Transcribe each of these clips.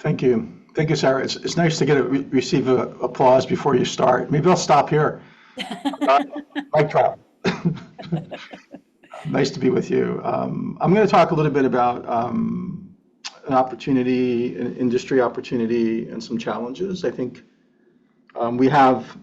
Thank you. Thank you, Sarah. It's nice to get receive applause before you start. Maybe I'll stop here. Mic drop. Nice to be with you. I'm going to talk a little bit about an opportunity, an industry opportunity, and some challenges. I think we have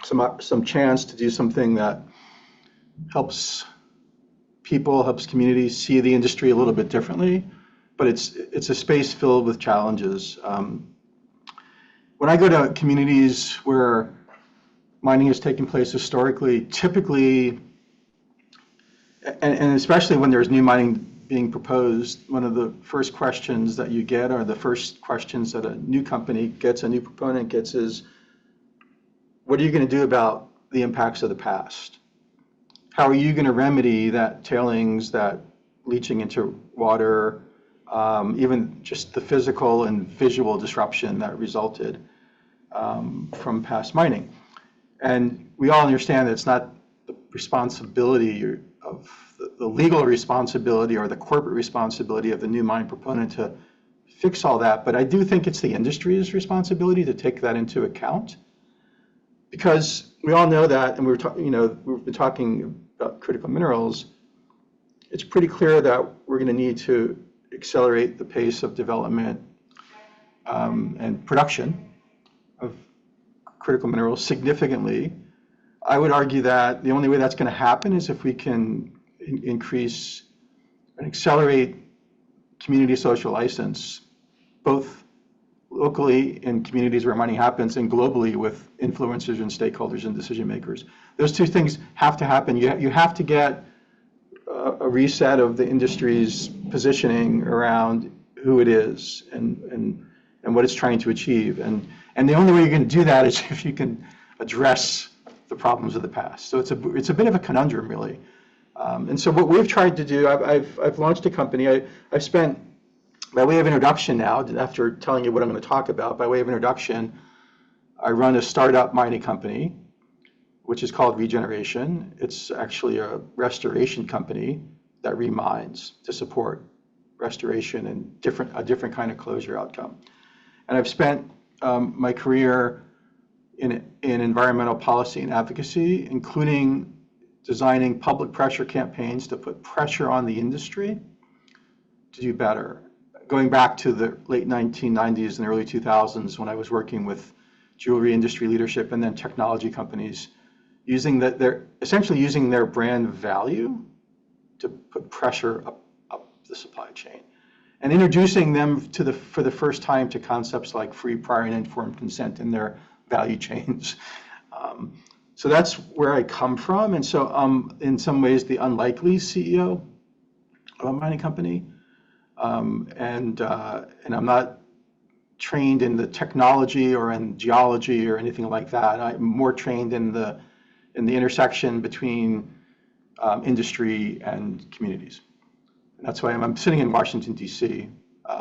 some chance to do something that helps people, helps communities see the industry a little bit differently, but it's a space filled with challenges. When I go to communities where mining has taken place historically, typically, and especially when there's new mining being proposed, one of the first questions that you get, or the first questions that a new company gets, a new proponent gets, is, what are you going to do about the impacts of the past? How are you going to remedy that tailings, that leaching into water, even just the physical and visual disruption that resulted from past mining? And we all understand that it's not the responsibility of the legal responsibility or the corporate responsibility of the new mine proponent to fix all that, but I do think it's the industry's responsibility to take that into account, because we all know that, and we've been talking about critical minerals. It's pretty clear that we're going to need to accelerate the pace of development and production of critical minerals significantly. I would argue that the only way that's going to happen is if we can increase and accelerate community social license, both locally in communities where mining happens and globally with influencers and stakeholders and decision makers. Those two things have to happen. You have to get a reset of the industry's positioning around who it is and what it's trying to achieve. And the only way you're going to do that is if you can address the problems of the past. So it's a bit of a conundrum, really. And so what we've tried to do, I've launched a company. I've spent, by way of introduction now, after telling you what I'm going to talk about, by way of introduction, I run a startup mining company, which is called Regeneration. It's actually a restoration company that remines to support restoration and a different kind of closure outcome. And I've spent my career in environmental policy and advocacy, including designing public pressure campaigns to put pressure on the industry to do better. Going back to the late 1990s and early 2000s, when I was working with jewelry industry leadership and then technology companies, essentially using their brand value to put pressure up the supply chain, and introducing them for the first time to concepts like free, prior, and informed consent in their value chains. So that's where I come from, and so in some ways the unlikely CEO of a mining company, and I'm not trained in the technology or in geology or anything like that. I'm more trained in the intersection between industry and communities. And that's why I'm sitting in Washington, D.C.,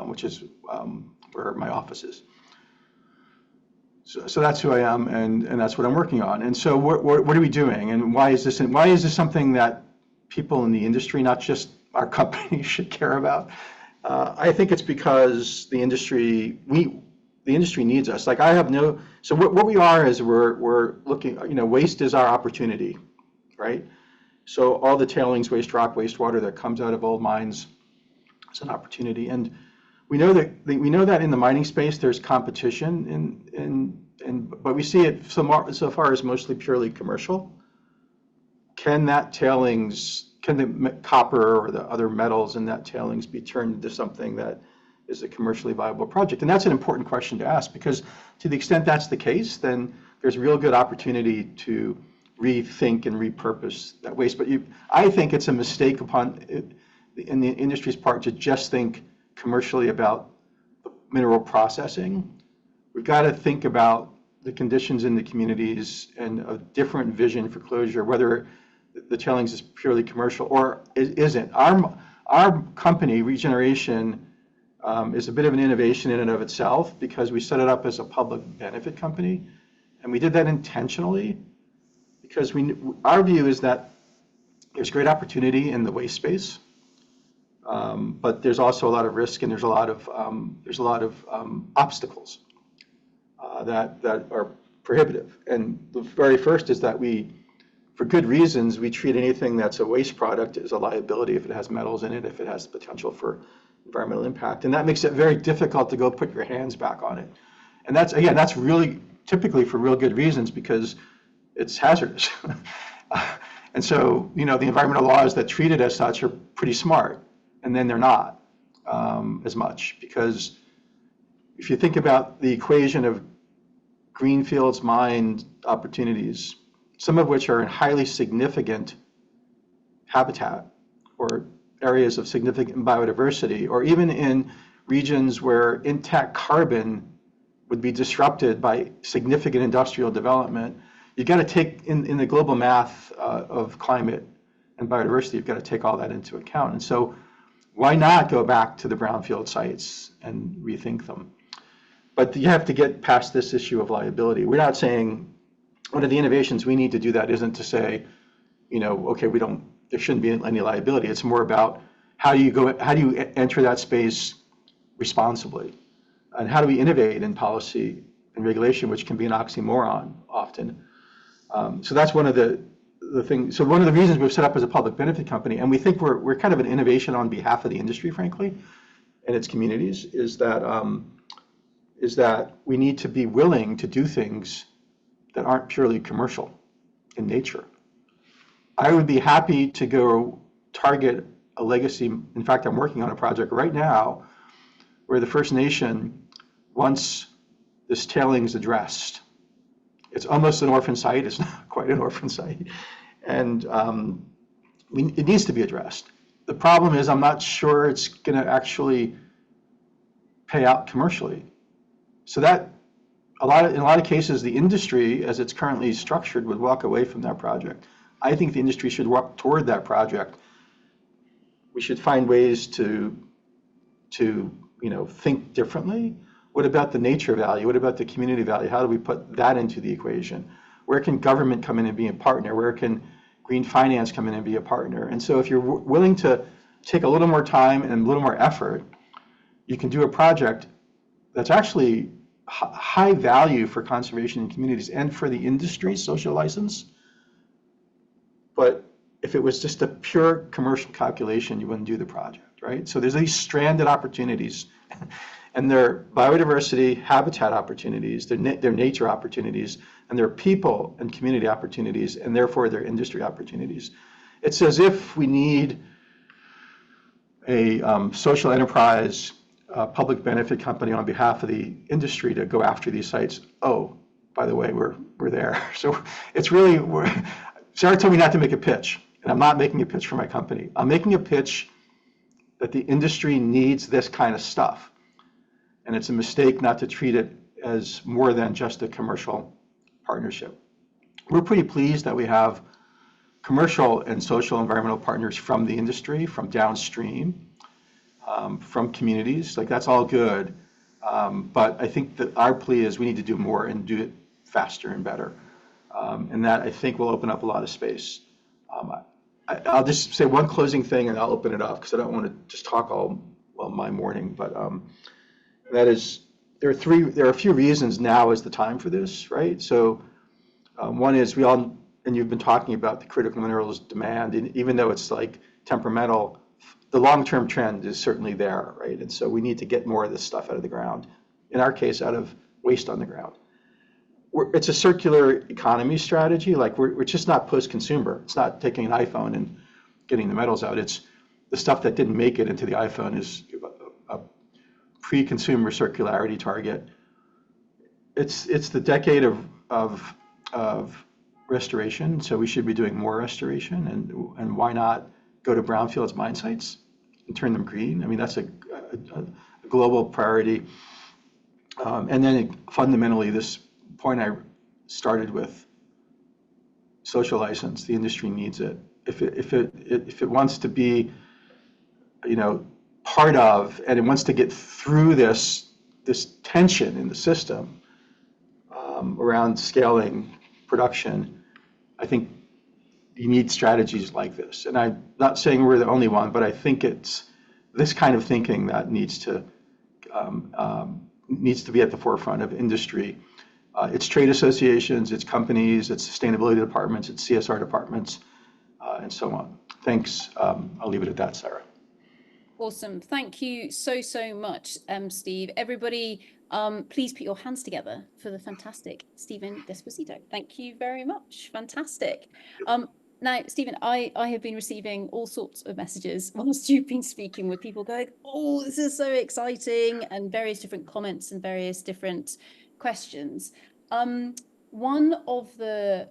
which is where my office is. So that's who I am, and that's what I'm working on. And so what are we doing, and why is this something that people in the industry, not just our company, should care about? I think it's because the industry needs us. Like, so what we are is we're looking, waste is our opportunity, right? So all the tailings, waste rock, wastewater that comes out of old mines is an opportunity. And we know that in the mining space there's competition, but we see it so far as mostly purely commercial. Can the copper or the other metals in that tailings be turned into something that is a commercially viable project? And that's an important question to ask, because to the extent that's the case, then there's real good opportunity to rethink and repurpose that waste. But I think it's a mistake in the industry's part to just think commercially about mineral processing. We've got to think about the conditions in the communities and a different vision for closure, whether the tailings is purely commercial or it isn't. Our company, Regeneration, is a bit of an innovation in and of itself, because we set it up as a public benefit company, and we did that intentionally because our view is that there's great opportunity in the waste space. But there's also a lot of risk, and there's a lot of obstacles that are prohibitive. And the very first is that for good reasons, we treat anything that's a waste product as a liability if it has metals in it, if it has the potential for environmental impact. And that makes it very difficult to go put your hands back on it. And that's really typically for real good reasons, because it's hazardous. And so, the environmental laws that treat it as such are pretty smart, and then they're not as much, because if you think about the equation of greenfields mined opportunities, some of which are in highly significant habitat or areas of significant biodiversity, or even in regions where intact carbon would be disrupted by significant industrial development, you've got to take, in the global math of climate and biodiversity, you've got to take all that into account. And so why not go back to the brownfield sites and rethink them? But you have to get past this issue of liability. We're not saying, one of the innovations we need to do that isn't to say, okay, there shouldn't be any liability. It's more about how do you enter that space responsibly? And how do we innovate in policy and regulation, which can be an oxymoron often. So that's one of the things. So one of the reasons we've set up as a public benefit company, and we think we're kind of an innovation on behalf of the industry, frankly, and its communities, is that we need to be willing to do things that aren't purely commercial in nature. I would be happy to go target a legacy. In fact, I'm working on a project right now where the First Nation wants this tailings addressed. It's almost an orphan site. It's not quite an orphan site. And it needs to be addressed. The problem is I'm not sure it's going to actually pay out commercially. So that in a lot of cases, the industry, as it's currently structured, would walk away from that project. I think the industry should walk toward that project. We should find ways to think differently. What about the nature value? What about the community value? How do we put that into the equation? Where can government come in and be a partner? Where can green finance come in and be a partner? And so if you're willing to take a little more time and a little more effort, you can do a project that's actually high value for conservation in communities and for the industry social license. But if it was just a pure commercial calculation, you wouldn't do the project, right? So there's these stranded opportunities, and they're biodiversity, habitat opportunities, they're nature opportunities, and they're people and community opportunities, and therefore they're industry opportunities. It's as if we need a social enterprise public benefit company on behalf of the industry to go after these sites. Oh, by the way, we're there. So it's really, Sarah told me not to make a pitch, and I'm not making a pitch for my company. I'm making a pitch that the industry needs this kind of stuff. And it's a mistake not to treat it as more than just a commercial partnership. We're pretty pleased that we have commercial and social environmental partners from the industry, from downstream, from communities. Like, that's all good. But I think that our plea is we need to do more and do it faster and better. And that, I think, will open up a lot of space. I'll just say one closing thing and I'll open it up because I don't want to just talk my morning. But that is, there are a few reasons now is the time for this, right? So one is and you've been talking about the critical minerals demand, and even though it's like temperamental, the long-term trend is certainly there, right? And so we need to get more of this stuff out of the ground. In our case, out of waste on the ground. It's a circular economy strategy. Like, we're just not post-consumer. It's not taking an iPhone and getting the metals out. It's the stuff that didn't make it into the iPhone is a pre-consumer circularity target. It's the decade of restoration, so we should be doing more restoration. And why not go to brownfields mine sites and turn them green? I mean, that's a global priority. And then fundamentally, this point I started with, social license, the industry needs it. If it wants to be, part of, and it wants to get through this tension in the system around scaling production, I think you need strategies like this. And I'm not saying we're the only one, but I think it's this kind of thinking that needs to be at the forefront of industry. It's trade associations, it's companies, it's sustainability departments, it's CSR departments, and so on. Thanks. I'll leave it at that, Sarah. Awesome. Thank you so, so much, Steve. Everybody, please put your hands together for the fantastic Stephen Desposito. Thank you very much. Fantastic. Now, Stephen, I have been receiving all sorts of messages whilst you've been speaking, with people going, oh, this is so exciting, and various different comments and various different questions. One of the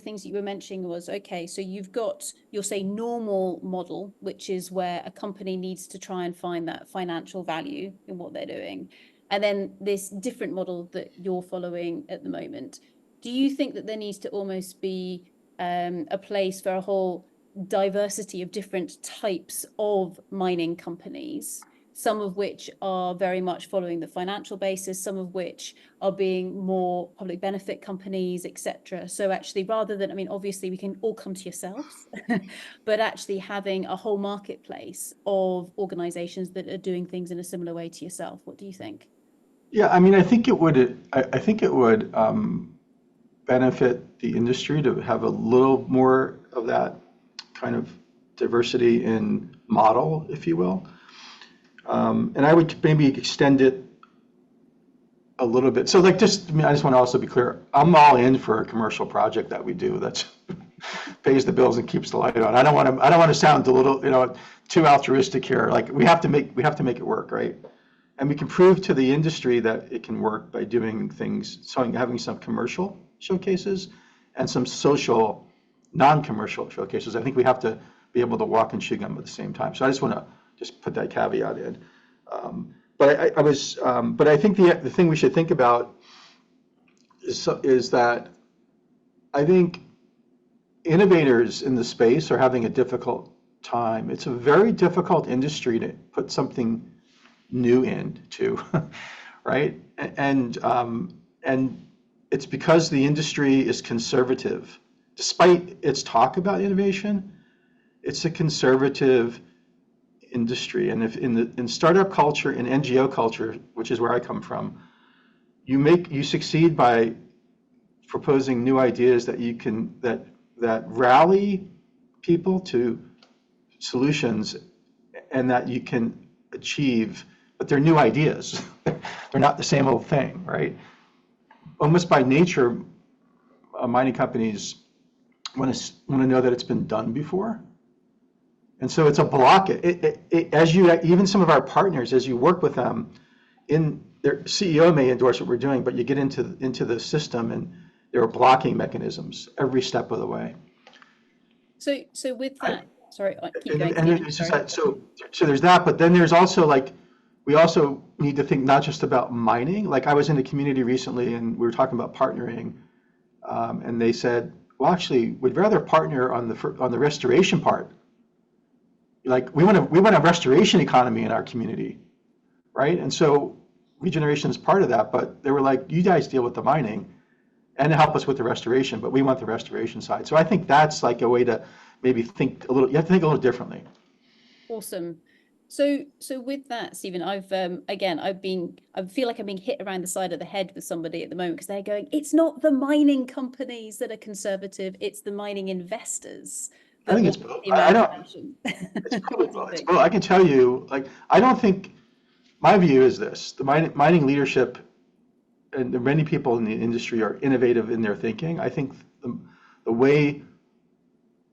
things that you were mentioning was, okay, so you've got your, say, normal model, which is where a company needs to try and find that financial value in what they're doing. And then this different model that you're following at the moment. Do you think that there needs to almost be a place for a whole diversity of different types of mining companies, some of which are very much following the financial basis, some of which are being more public benefit companies, etc. So actually, rather than, I mean, obviously we can all come to yourselves, but actually having a whole marketplace of organizations that are doing things in a similar way to yourself. What do you think? Yeah, I mean, I think it would. I think it would benefit the industry to have a little more of that kind of diversity in model, if you will. And I would maybe extend it a little bit. So like just, I mean, I just want to also be clear, I'm all in for a commercial project that we do that pays the bills and keeps the light on. I don't want to sound a little, too altruistic here. Like we have to make it work, right? And we can prove to the industry that it can work by doing things, so having some commercial showcases and some social, non-commercial showcases. I think we have to be able to walk and chew gum at the same time. So I just want to just put that caveat in. But I think the thing we should think about is that I think innovators in the space are having a difficult time. It's a very difficult industry to put something new into, right? And it's because the industry is conservative. Despite its talk about innovation, it's a conservative industry. And if in startup culture, in NGO culture, which is where I come from, you succeed by proposing new ideas that rally people to solutions and that you can achieve, but they're new ideas. They're not the same old thing, right? Almost by nature, mining companies want to know that it's been done before. And so it's a block. Even some of our partners, as you work with them, their CEO may endorse what we're doing, but you get into the system and there are blocking mechanisms every step of the way. So with that, sorry, keep going. It's just that, so there's that, but then there's also we also need to think not just about mining. Like I was in a community recently and we were talking about partnering, and they said, well, actually, we'd rather partner on the restoration part. Like we want a restoration economy in our community, right? And so Regeneration is part of that, but they were like, you guys deal with the mining and help us with the restoration, but we want the restoration side. So I think that's like a way to maybe think a little, you have to think a little differently. Awesome. So with that, Stephen, I feel like I'm being hit around the side of the head with somebody at the moment because they're going, it's not the mining companies that are conservative, it's the mining investors. I think it's both. It's probably both. Well, I can tell you, I don't think, my view is this, the mining leadership and many people in the industry are innovative in their thinking. I think the way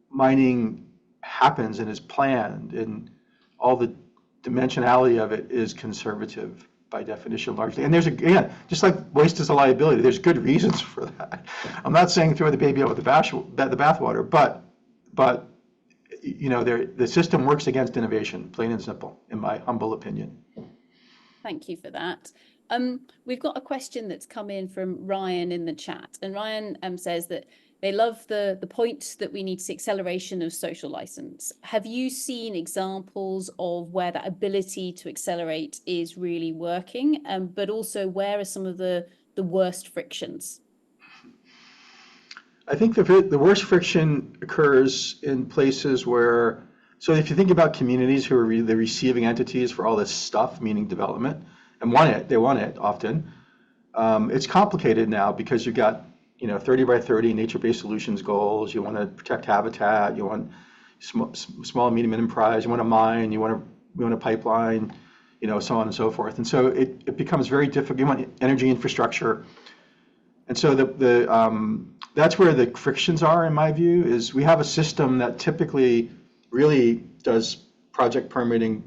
mining happens and is planned and all the dimensionality of it is conservative by definition largely. And again, just like waste is a liability, there's good reasons for that. I'm not saying throw the baby out with the bathwater, but the system works against innovation, plain and simple, in my humble opinion. Thank you for that. We've got a question that's come in from Ryan in the chat, and Ryan says that they love the point that we need to see acceleration of social license. Have you seen examples of where that ability to accelerate is really working, but also where are some of the worst frictions? I think the worst friction occurs in places where So if you think about communities who are the receiving entities for all this stuff, meaning development, and they want it often. It's complicated now because you've got 30 by 30 nature-based solutions goals. You want to protect habitat. You want small, medium enterprise. You want to mine. You want a pipeline. So on and so forth. And so it becomes very difficult. You want energy infrastructure. And so that's where the frictions are, in my view, is we have a system that typically really does project permitting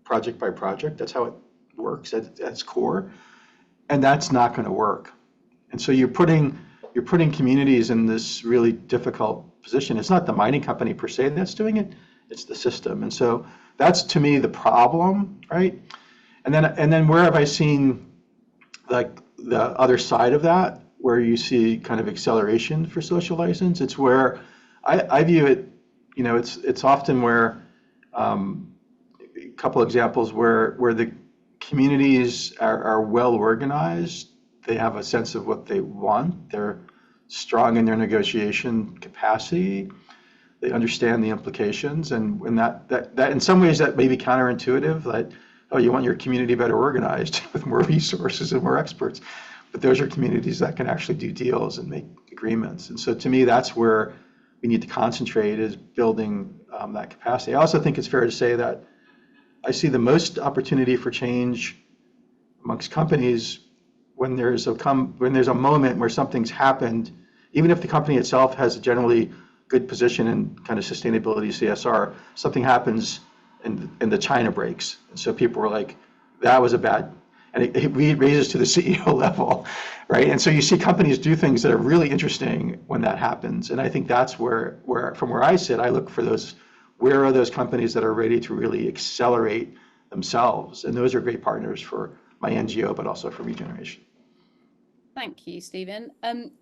project by project. That's how it works at its core. And that's not going to work. And so you're putting communities in this really difficult position. It's not the mining company per se that's doing it, it's the system. And so that's, to me, the problem, right? And then where have I seen like the other side of that, where you see kind of acceleration for social license? It's where I view it, it's often where a couple examples where the communities are well organized. They have a sense of what they want. They're strong in their negotiation capacity. They understand the implications, and when that in some ways that may be counterintuitive. Like, oh, you want your community better organized with more resources and more experts, but those are communities that can actually do deals and make agreements. And so, to me, that's where we need to concentrate, is building that capacity. I also think it's fair to say that I see the most opportunity for change amongst companies when there's a moment where something's happened, even if the company itself has a generally good position in kind of sustainability, CSR, something happens and the China breaks. And so people were like, that was a bad, and it raises to the CEO level, right? And so you see companies do things that are really interesting when that happens. And I think that's where from where I sit, I look for those, where are those companies that are ready to really accelerate themselves? And those are great partners for my NGO, but also for Regeneration. Thank you, Stephen.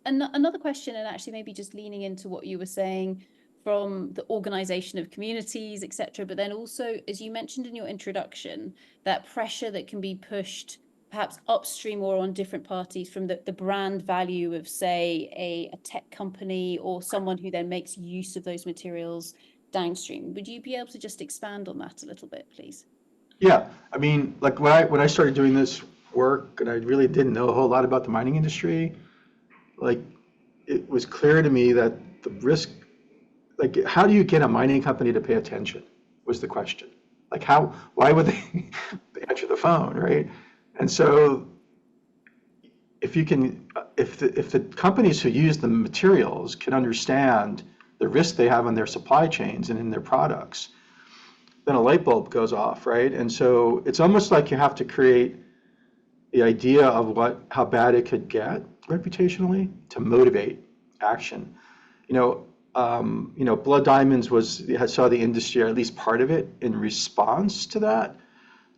Another question, and actually maybe just leaning into what you were saying from the organization of communities, etc. But then also, as you mentioned in your introduction, that pressure that can be pushed perhaps upstream or on different parties from the brand value of, say, a tech company or someone who then makes use of those materials downstream. Would you be able to just expand on that a little bit, please? Yeah, I mean, like when I started doing this work, and I really didn't know a whole lot about the mining industry, like it was clear to me that the risk, like how do you get a mining company to pay attention was the question. Like why would they answer the phone, right? And so if the companies who use the materials can understand the risk they have on their supply chains and in their products, then a light bulb goes off, right? And so it's almost like you have to create the idea of how bad it could get reputationally to motivate action. Blood Diamonds saw the industry, or at least part of it, in response to that.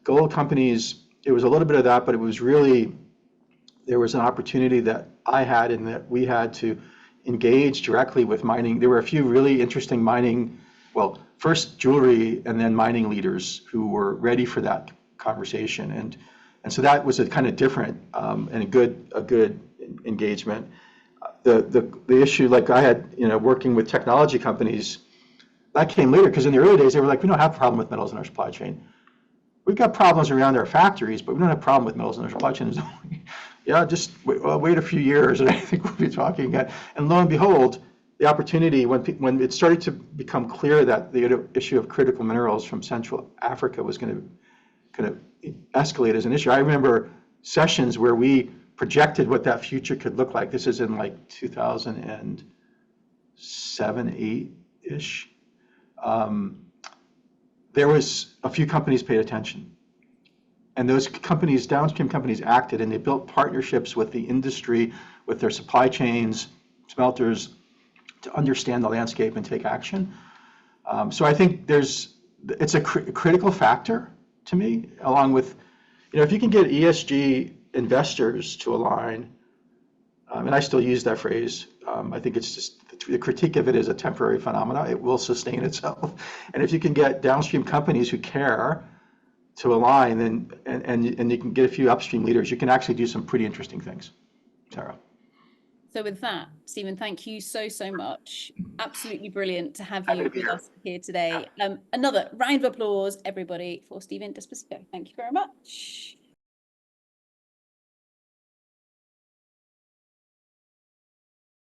Gold companies, it was a little bit of that, but it was really, there was an opportunity that I had in that we had to engage directly with mining. There were a few really interesting mining, well, first jewelry and then mining leaders who were ready for that conversation. And so that was a kind of different and a good engagement. The issue, like I had, working with technology companies, that came later, because in the early days they were like, we don't have a problem with metals in our supply chain. We've got problems around our factories, but we don't have a problem with metals in our supply chain. Yeah, just wait a few years, and I think we'll be talking again. And lo and behold, the opportunity, when it started to become clear that the issue of critical minerals from Central Africa was going to kind of escalate as an issue. I remember sessions where we projected what that future could look like. This is in like 2007, 8-ish. There was a few companies paid attention. And those companies, downstream companies, acted, and they built partnerships with the industry, with their supply chains, smelters, to understand the landscape and take action. So I think it's a critical factor to me, along with, if you can get ESG investors to align, and I still use that phrase, I think it's just, the critique of it is a temporary phenomenon. It will sustain itself. And if you can get downstream companies who care to align, and you can get a few upstream leaders, you can actually do some pretty interesting things. Sarah. So with that, Stephen, thank you so, so much. Absolutely brilliant to have Happy you to be with here. us here today. Another round of applause, everybody, for Stephen Desposito. Thank you very much.